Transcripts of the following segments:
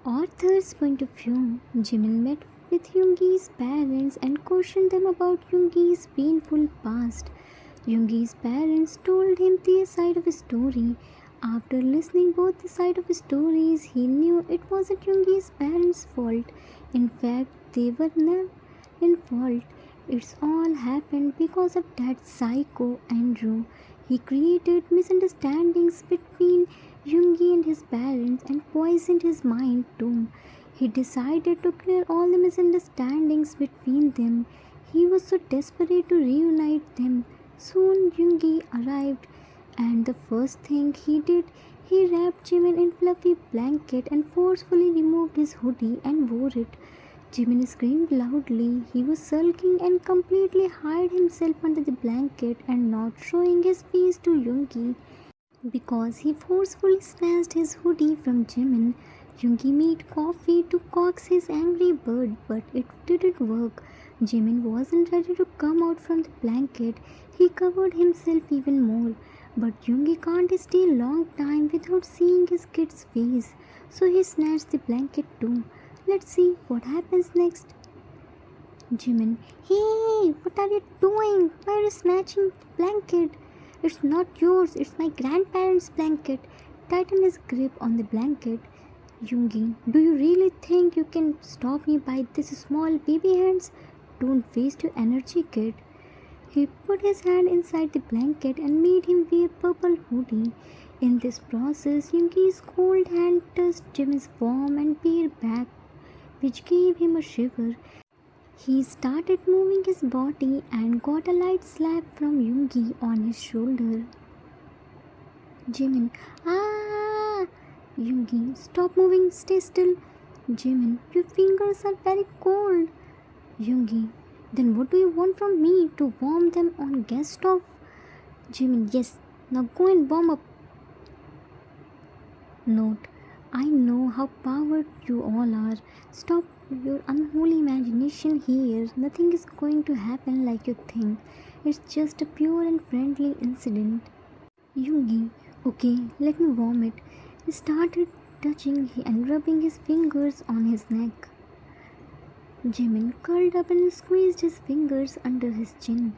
Author's point of view. Jimin met with Yoongi's parents and questioned them about Yoongi's painful past. Yoongi's parents told him their side of the story. After listening both the side of the stories, he knew it wasn't Yoongi's parents' fault. In fact, they were never in fault. It's all happened because of that psycho Andrew. He created misunderstandings between Yoongi and his parents and poisoned his mind too. He decided to clear all the misunderstandings between them. He was so desperate to reunite them. Soon Yoongi arrived, and the first thing he did, he wrapped Jimin in fluffy blanket and forcefully removed his hoodie and wore it. Jimin screamed loudly. He was sulking and completely hid himself under the blanket and not showing his face to Yoongi because he forcefully snatched his hoodie from Jimin. Yoongi made coffee to coax his angry bird, but it didn't work. Jimin wasn't ready to come out from the blanket. He covered himself even more. But Yoongi can't stay a long time without seeing his kid's face, so he snatched the blanket too. Let's see what happens next. Jimin, hey, what are you doing? Why are you snatching the blanket? It's not yours, it's my grandparents' blanket. Tighten his grip on the blanket. Yoongi, do you really think you can stop me by this small baby hands? Don't waste your energy, kid. He put his hand inside the blanket and made him wear purple hoodie. In this process, Yoongi's cold hand touched Jimin's warm and bare back, which gave him a shiver. He started moving his body and got a light slap from Yoongi on his shoulder. Jimin, ah! Yoongi, stop moving, stay still. Jimin, your fingers are very cold. Yoongi, then what do you want from me? To warm them on gas stove? Jimin, yes, now go and warm up. Note, I know how powered you all are. Stop your unholy imagination here. Nothing is going to happen like you think. It's just a pure and friendly incident. Yoongi, okay, let me warm it. He started touching and rubbing his fingers on his neck. Jimin curled up and squeezed his fingers under his chin.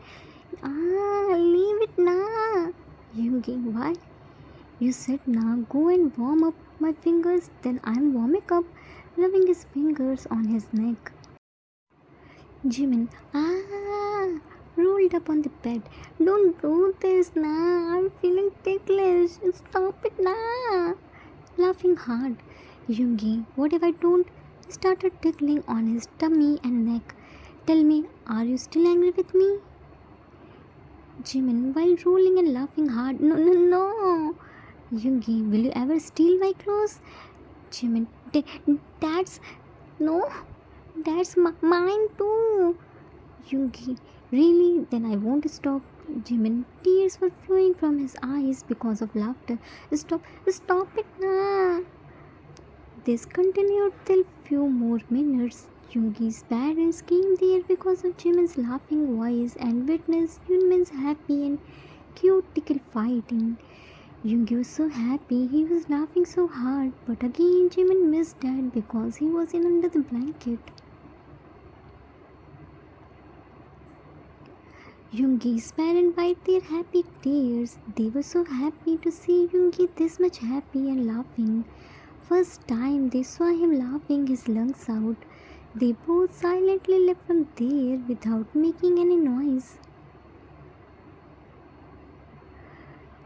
Ah, leave it now. Yoongi, why? You said now go and warm up my fingers, then I'm warming up, rubbing his fingers on his neck. Jimin, rolled up on the bed. Don't do this now, I'm feeling ticklish. Stop it now. Laughing hard. Yoongi, what if I don't? He started tickling on his tummy and neck. Tell me, are you still angry with me? Jimin, while rolling and laughing hard, no. Yoongi, will you ever steal my clothes? Jimin, that's no, that's mine too. Yoongi, really? Then I won't stop. Jimin, tears were flowing from his eyes because of laughter. Stop it now. This continued till few more minutes. Yoongi's parents came there because of Jimin's laughing voice and witnessed Yoonmin's happy and cute tickle fighting. Yoongi was so happy, he was laughing so hard, but again Jimin missed Dad because he was in under the blanket. Yoongi's parents wiped their happy tears. They were so happy to see Yoongi this much happy and laughing. First time they saw him laughing his lungs out. They both silently left from there without making any noise.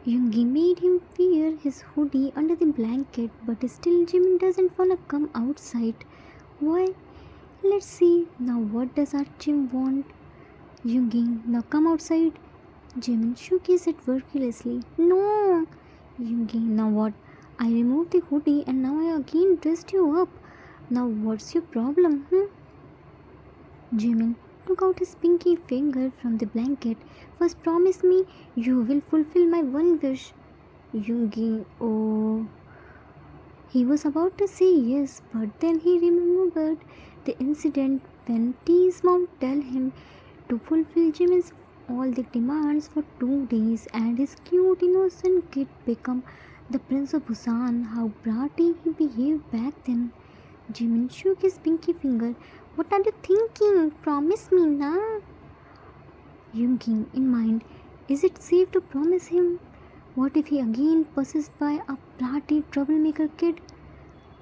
Yoongi made him wear his hoodie under the blanket, but still Jimin doesn't wanna come outside. Why? Let's see. Now what does our Jim want? Yoongi, now come outside. Jimin shook his head virtuously. No! Yoongi, now what? I removed the hoodie and now I again dressed you up. Now what's your problem, Jimin took out his pinky finger from the blanket. First promise me you will fulfill my one wish. Yoongi, oh. He was about to say yes, but then he remembered the incident when T's mom told him to fulfill Jimin's all the demands for 2 days and his cute innocent kid become the Prince of Busan. How bratty he behaved back then. Jimin shook his pinky finger. What are you thinking? Promise me, na? Yoongi, in mind, is it safe to promise him? What if he again passes by a bratty troublemaker kid?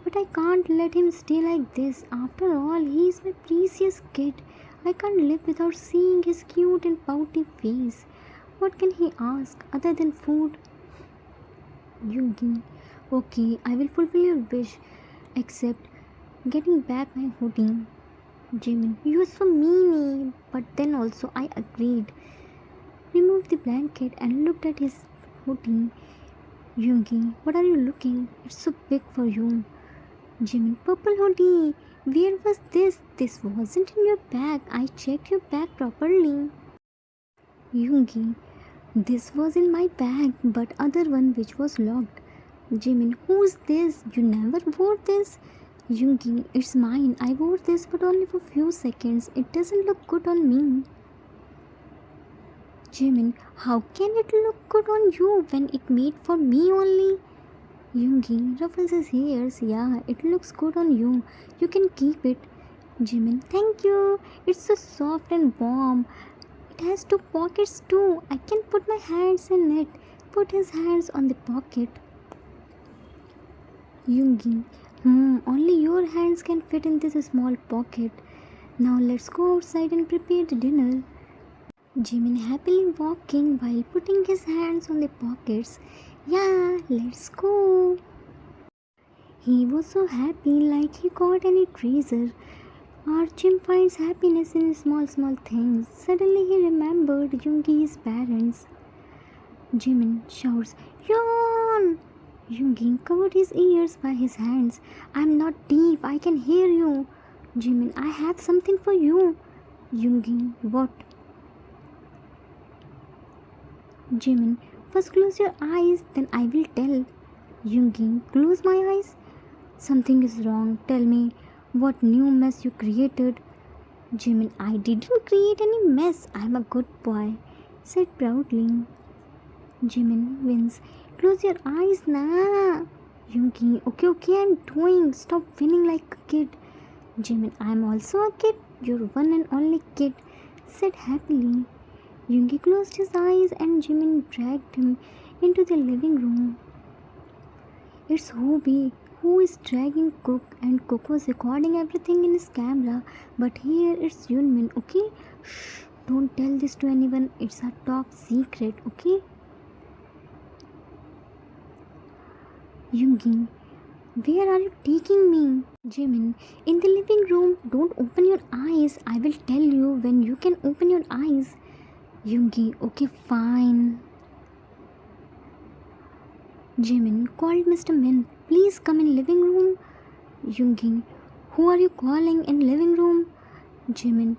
But I can't let him stay like this. After all, he is my precious kid. I can't live without seeing his cute and pouty face. What can he ask other than food? Yoongi, okay, I will fulfill your wish, except getting back my hoodie. Jimin, you are so meanie. But then also I agreed. Removed the blanket and looked at his hoodie. Yoongi, what are you looking? It's so big for you. Jimin, purple hoodie. Where was this? This wasn't in your bag. I checked your bag properly. Yoongi, this was in my bag, but other one which was locked. Jimin, who's this? You never wore this. Yoongi, it's mine. I wore this but only for few seconds. It doesn't look good on me. Jimin, how can it look good on you when it made for me only? Yoongi ruffles his hairs. Yeah, it looks good on you. You can keep it. Jimin, thank you. It's so soft and warm. It has 2 pockets too. I can put my hands in it. Put his hands on the pocket. Yoongi, only your hands can fit in this small pocket. Now let's go outside and prepare the dinner. Jimin happily walking while putting his hands on the pockets. Yeah, let's go. He was so happy like he got any treasure. Jim finds happiness in small things. Suddenly he remembered Yoongi's parents. Jimin shouts, Yoon! Yoongi covered his ears by his hands. I'm not deaf, I can hear you. Jimin, I have something for you. Yoongi, what? Jimin, first close your eyes, then I will tell. Yoongi, close my eyes? Something is wrong. Tell me, what new mess you created? Jimin, I didn't create any mess. I'm a good boy, said proudly. Jimin wins. Close your eyes, na. Yoongi, okay, I'm doing. Stop winning like a kid. Jimin, I'm also a kid. You're one and only kid, said happily. Yoongi closed his eyes and Jimin dragged him into the living room. It's Hobie who is dragging Cook, and Cook was recording everything in his camera. But here it's Yoonmin, okay? Shh, don't tell this to anyone. It's a top secret, okay? Yoongi, where are you taking me? Jimin, in the living room. Don't open your eyes. I will tell you when you can open your eyes. Yoongi, okay, fine. Jimin called Mr. Min. Please come in living room. Yoongi, who are you calling in living room? Jimin,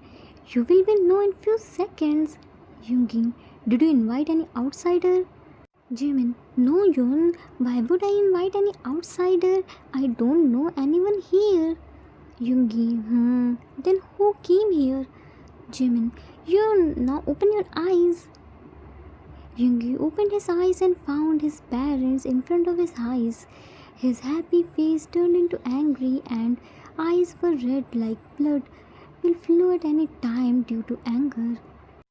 you will be know in few seconds. Yoongi, did you invite any outsider? Jimin, no Yoon, why would I invite any outsider? I don't know anyone here. Yoongi, then who came here? Jimin, Yoon, now open your eyes. Yoongi opened his eyes and found his parents in front of his eyes. His happy face turned into angry and eyes were red like blood will flow at any time due to anger.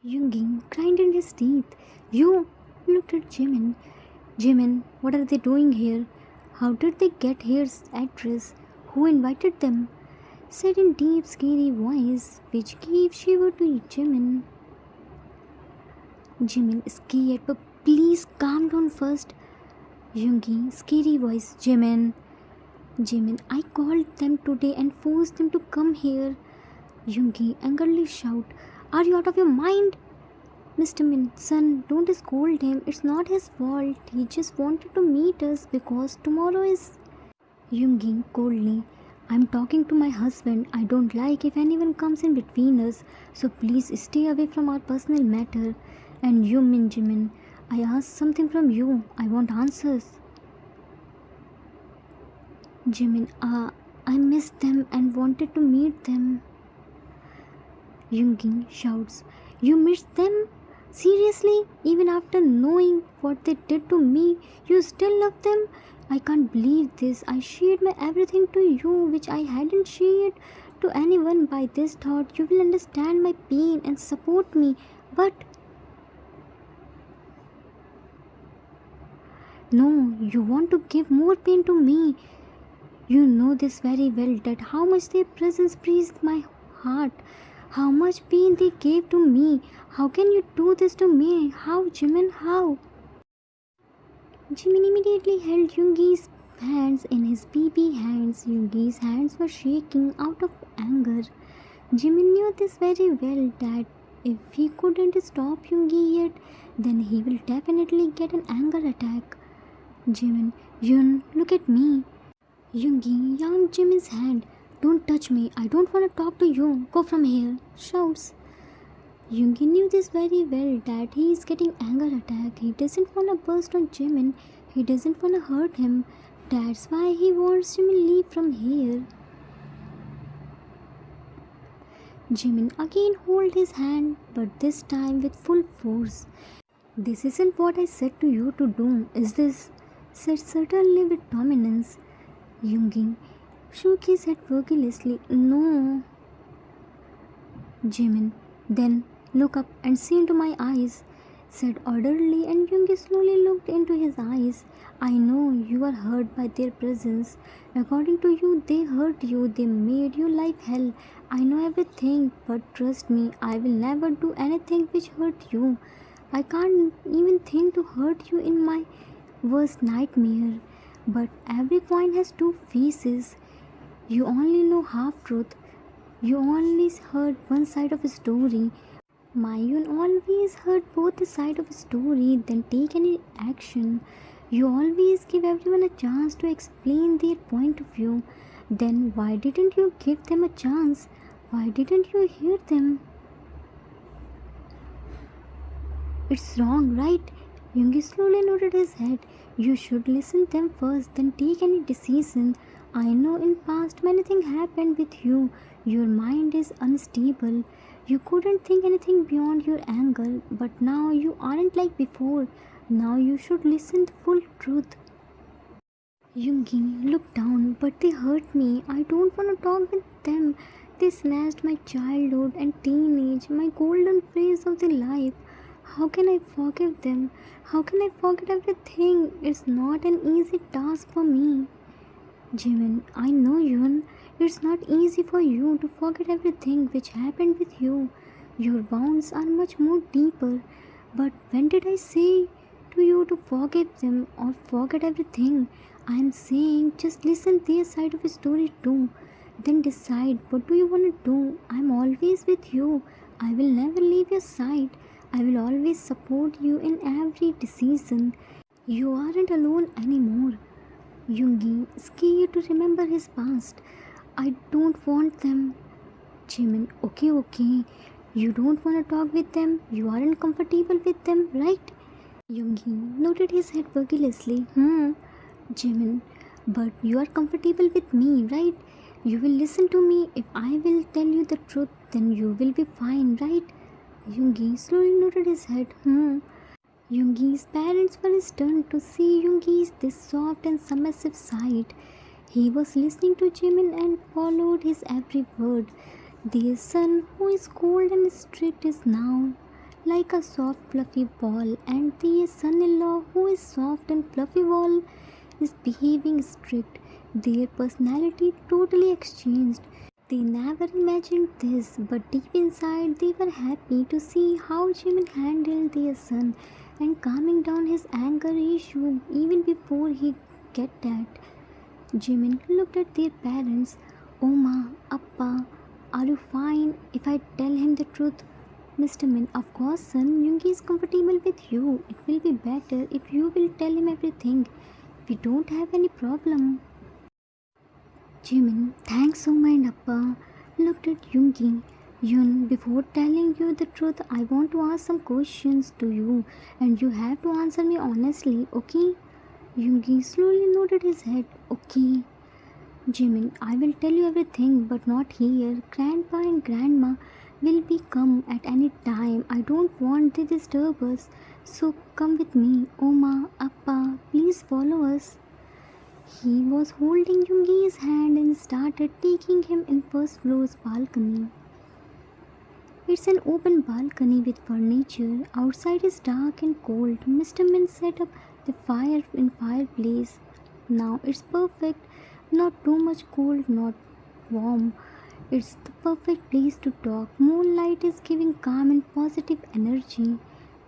Yoongi grinded his teeth. You looked at Jimin. Jimin, what are they doing here? How did they get here's address? Who invited them? Said in deep scary voice which gave shiver to Jimin. Jimin scared, but please calm down first. Yoongi, scary voice. Jimin, I called them today and forced them to come here. Yoongi angrily shout, are you out of your mind? Mr. Min, son, don't scold him. It's not his fault. He just wanted to meet us because tomorrow is... Yoongi coldly, I'm talking to my husband. I don't like if anyone comes in between us. So please stay away from our personal matter. And you, Jimin, I asked something from you. I want answers. Jimin, I missed them and wanted to meet them. Yoongi shouts, you missed them? Seriously? Even after knowing what they did to me, you still love them? I can't believe this. I shared my everything to you, which I hadn't shared to anyone. By this thought, you will understand my pain and support me. But no, you want to give more pain to me. You know this very well that how much their presence breathed my heart, how much pain they gave to me. How can you do this to me? How, Jimin, how? Jimin immediately held Yoongi's hands in his baby hands. Yoongi's hands were shaking out of anger. Jimin knew this very well that if he couldn't stop Yoongi yet, then he will definitely get an anger attack. Jimin, Yoon, look at me. Yoongi yanked Jimin's hand. Don't touch me. I don't want to talk to you. Go from here. Shouts. Yoongi knew this very well that he is getting anger attack. He doesn't want to burst on Jimin. He doesn't want to hurt him. That's why he wants Jimin leave from here. Jimin again hold his hand, but this time with full force. This isn't what I said to you to do, is this? Said certainly with dominance. Yoongi shook his head vigorously. No. Jimin, then look up and see into my eyes, said orderly, and Yoongi slowly looked into his eyes. I know you are hurt by their presence. According to you, they hurt you. They made your life hell. I know everything, but trust me, I will never do anything which hurt you. I can't even think to hurt you in my worst nightmare. But every coin has two faces. You only know half truth. You only heard one side of a story. Mayun always heard both the side of a story, then take any action. You always give everyone a chance to explain their point of view. Then why didn't you give them a chance? Why didn't you hear them? It's wrong, right? Yoongi slowly nodded his head. You should listen them first, then take any decision. I know in past many things happened with you. Your mind is unstable. You couldn't think anything beyond your anger, but now you aren't like before. Now you should listen the full truth. Yoongi looked down, but they hurt me. I don't want to talk with them. They snatched my childhood and teenage, my golden phase of their life. How can I forgive them? How can I forget everything? It's not an easy task for me. Jimin, I know Yoon. It's not easy for you to forget everything which happened with you. Your wounds are much more deeper. But when did I say to you to forgive them or forget everything? I am saying just listen their side of the story too. Then decide what do you want to do. I am always with you. I will never leave your side. I will always support you in every decision. You aren't alone anymore. Yoongi, scared to remember his past. I don't want them. Jimin, okay. You don't want to talk with them. You aren't comfortable with them, right? Yoongi nodded his head vigorously. Jimin, but you are comfortable with me, right? You will listen to me. If I will tell you the truth, then you will be fine, right? Yoongi slowly nodded his head. Yoongi's parents were stunned to see Yoongi's this soft and submissive side. He was listening to Jimin and followed his every word. Their son, who is cold and strict, is now like a soft fluffy ball, and their son-in-law, who is soft and fluffy ball, is behaving strict. Their personality totally exchanged. They never imagined this, but deep inside they were happy to see how Jimin handled their son and calming down his anger issue even before he get that. Jimin looked at their parents. Oma, Appa, are you fine if I tell him the truth? Mr. Min, of course son, Yoongi is comfortable with you. It will be better if you will tell him everything. We don't have any problem. Jimin, thanks Oma and Appa, looked at Yoongi. Yoon, before telling you the truth, I want to ask some questions to you and you have to answer me honestly, okay? Yoongi slowly nodded his head. Okay. Jimin, I will tell you everything, but not here. Grandpa and Grandma will be come at any time. I don't want to disturb us. So come with me. Oma, Appa, please follow us. He was holding Yoongi's hand and started taking him in first floor's balcony. It's an open balcony with furniture. Outside is dark and cold. Mr. Min set up the fire in fireplace. Now it's perfect. Not too much cold, not warm. It's the perfect place to talk. Moonlight is giving calm and positive energy.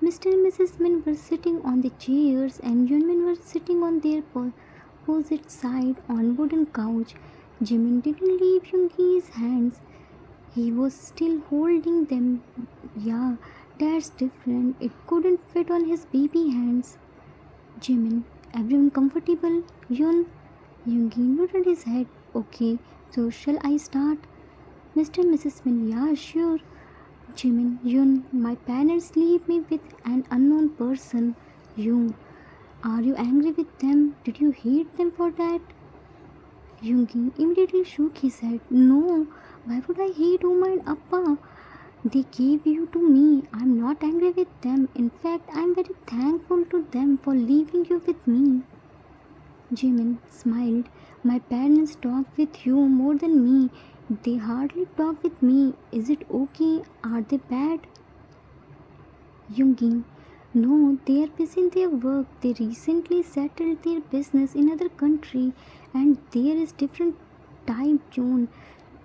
Mr. and Mrs. Min were sitting on the chairs and Yoonmin were sitting on their opposite side on wooden couch. Jimin didn't leave Yoongi's hands. He was still holding them. Yeah, that's different. It couldn't fit on his baby hands. Jimin, everyone comfortable? Yoongi nodded his head. Okay, so shall I start? Mr. and Mrs. Min, yeah, sure. Jimin, my parents leave me with an unknown person. Are you angry with them? Did you hate them for that? Yoongi immediately shook his head. No, why would I hate Uma and Appa? They gave you to me. I'm not angry with them. In fact, I'm very thankful to them for leaving you with me. Jimin smiled. My parents talk with you more than me. They hardly talk with me. Is it okay? Are they bad? Yoongi, no, they are busy in their work. They recently settled their business in other country and there is different time zone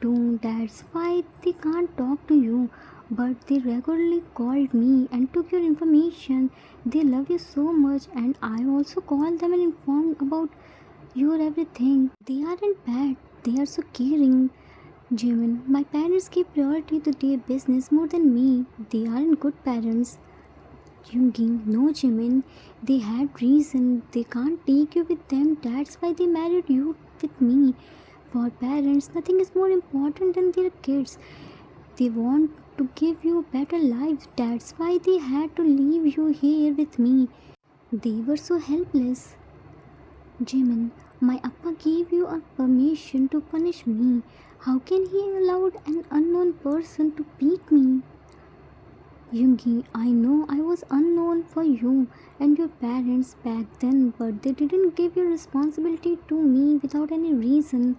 too. That's why they can't talk to you. But they regularly called me and took your information. They love you so much and I also called them and informed about your everything. They aren't bad. They are so caring. Jimin, my parents give priority to their business more than me. They aren't good parents. Yoongi, no Jimin, they had reason. They can't take you with them. That's why they married you with me. For parents, nothing is more important than their kids. They want to give you a better life. That's why they had to leave you here with me. They were so helpless. Jimin, my Appa gave you a permission to punish me. How can he allow an unknown person to beat me? Yoongi, I know I was unknown for you and your parents back then, but they didn't give your responsibility to me without any reason.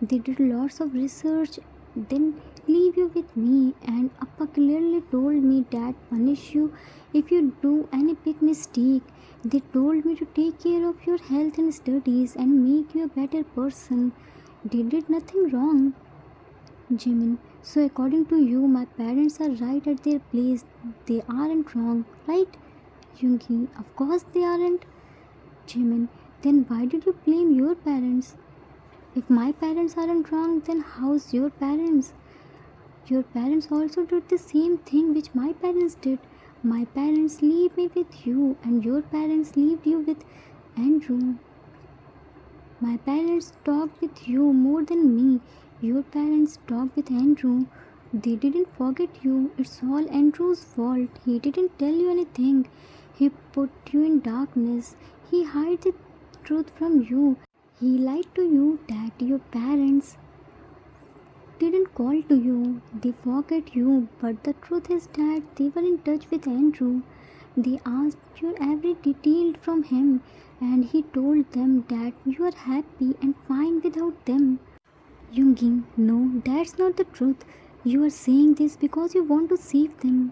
They did lots of research, then leave you with me, and Appa clearly told me that punish you if you do any big mistake. They told me to take care of your health and studies and make you a better person. They did nothing wrong. Jimin, so according to you, my parents are right at their place. They aren't wrong, right? Yoongi, of course they aren't. Jimin, then why did you blame your parents? If my parents aren't wrong, then how's your parents? Your parents also did the same thing which my parents did. My parents leave me with you and your parents leave you with Andrew. My parents talked with you more than me. Your parents talked with Andrew. They didn't forget you. It's all Andrew's fault. He didn't tell you anything. He put you in darkness. He hid the truth from you. He lied to you that your parents didn't call to you. They forget you. But the truth is that they were in touch with Andrew. They asked your every detail from him and he told them that you are happy and fine without them. Yoongi, no, that's not the truth. You are saying this because you want to save them.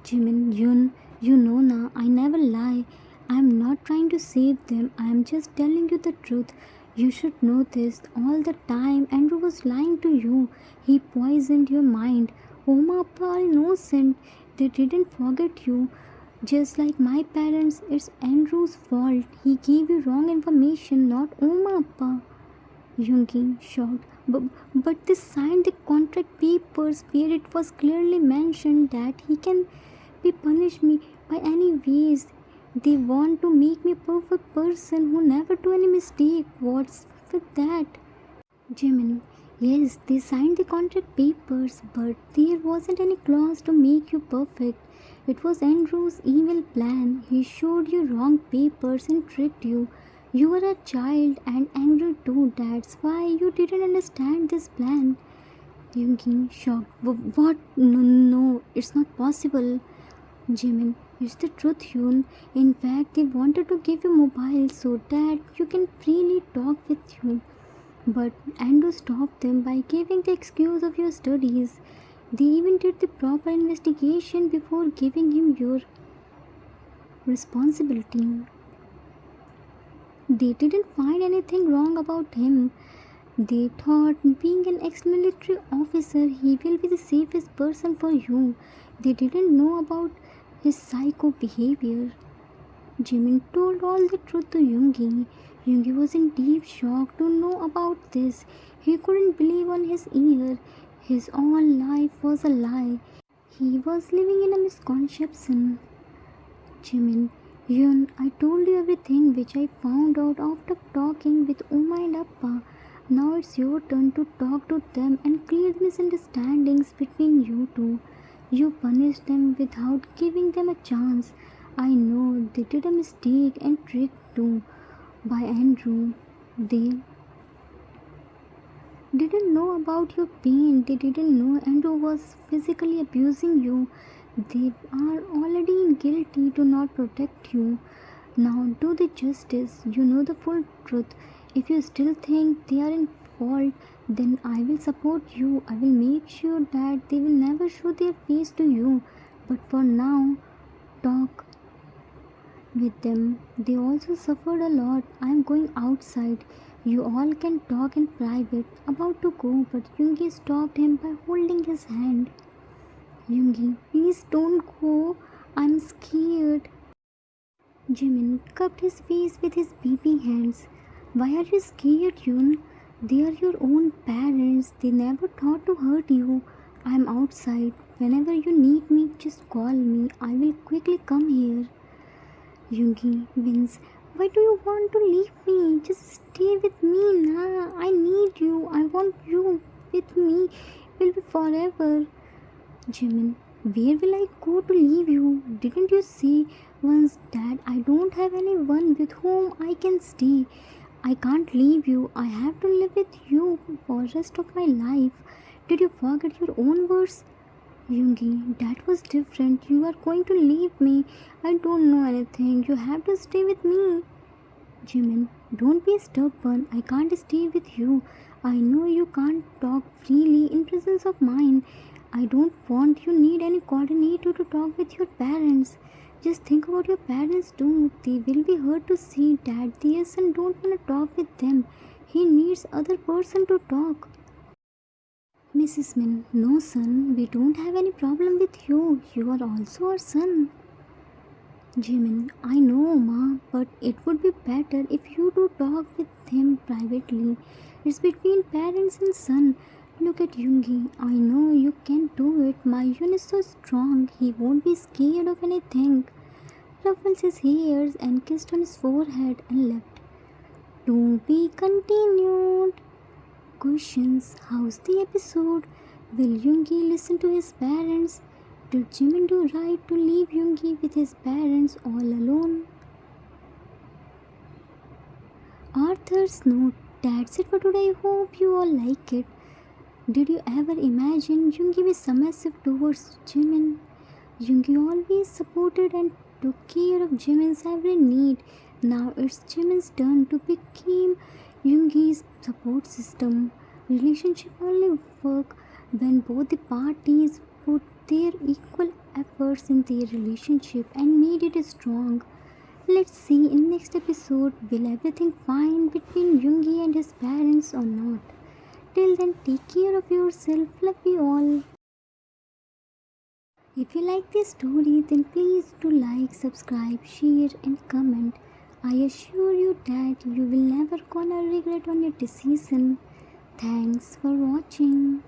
Jimin, you know na, I never lie. I am not trying to save them. I am just telling you the truth. You should know this. All the time Andrew was lying to you. He poisoned your mind. Oma Appa are innocent. They didn't forget you. Just like my parents, it's Andrew's fault. He gave you wrong information, not Oma Appa. Yoongi, shocked. But they signed the contract papers where it was clearly mentioned that he can be punished me by any ways. They want to make me a perfect person who never do any mistake. What's with that? Jimin, yes, they signed the contract papers, but there wasn't any clause to make you perfect. It was Andrew's evil plan. He showed you wrong papers and tricked you. You were a child and angry too. That's why you didn't understand this plan. Yoongi, shocked. What? No, it's not possible. Jimin, It's the truth, Yoon. In fact, they wanted to give you mobile so that you can freely talk with you. But Ando stopped them by giving the excuse of your studies. They even did the proper investigation before giving him your responsibility. They didn't find anything wrong about him. They thought being an ex-military officer he will be the safest person for you. They didn't know about his psycho behavior. Jimin told all the truth to Yoongi. Yoongi was in deep shock to know about this. He couldn't believe on his ear. His whole life was a lie. He was living in a misconception. Jimin, Yoon, I told you everything which I found out after talking with Uma and Appa. Now it's your turn to talk to them and clear the misunderstandings between you two. You punished them without giving them a chance. I know they did a mistake and tricked too by Andrew. They didn't know about your pain. They didn't know Andrew was physically abusing you. They are already guilty to not protect you. Now do the justice. You know the full truth. If you still think they are in fault, then I will support you. I will make sure that they will never show their face to you. But for now, talk with them. They also suffered a lot. I am going outside. You all can talk in private. About to go, but Yoongi stopped him by holding his hand. Yoongi, please don't go. I'm scared. Jimin cupped his face with his baby hands. Why are you scared, Yoon? They are your own parents. They never thought to hurt you. I am outside. Whenever you need me, just call me. I will quickly come here. Yoongi wins. Why do you want to leave me? Just stay with me, na. I need you. I want you with me. Will be forever. Jimin, where will I go to leave you? Didn't you say once that I don't have anyone with whom I can stay? I can't leave you. I have to live with you for the rest of my life. Did you forget your own words? Yoongi, that was different. You are going to leave me. I don't know anything. You have to stay with me. Jimin, don't be stubborn. I can't stay with you. I know you can't talk freely in presence of mine. I don't want you need any coordinator to talk with your parents. Just think about your parents too. They will be hurt to see that their son don't want to talk with them. He needs other person to talk. Mrs. Min, no son, we don't have any problem with you. You are also our son. Jimin, I know ma, but it would be better if you do talk with him privately. It's between parents and son. Look at Yoongi. I know you can do it. My Yoon is so strong. He won't be scared of anything. Ruffles his hairs and kissed on his forehead and left. To be continued. Questions. How's the episode? Will Yoongi listen to his parents? Did Jimin do right to leave Yoongi with his parents all alone? Arthur's note. That's it for today. I hope you all like it. Did you ever imagine Yoongi was submissive towards Jimin? Yoongi always supported and took care of Jimin's every need. Now it's Jimin's turn to become Yoongi's support system. Relationship only work when both the parties put their equal efforts in their relationship and made it strong. Let's see in next episode, will everything fine between Yoongi and his parents or not? Till then, take care of yourself. Love you all. If you like this story, then please do like, subscribe, share and comment. I assure you that you will never gonna regret on your decision. Thanks for watching.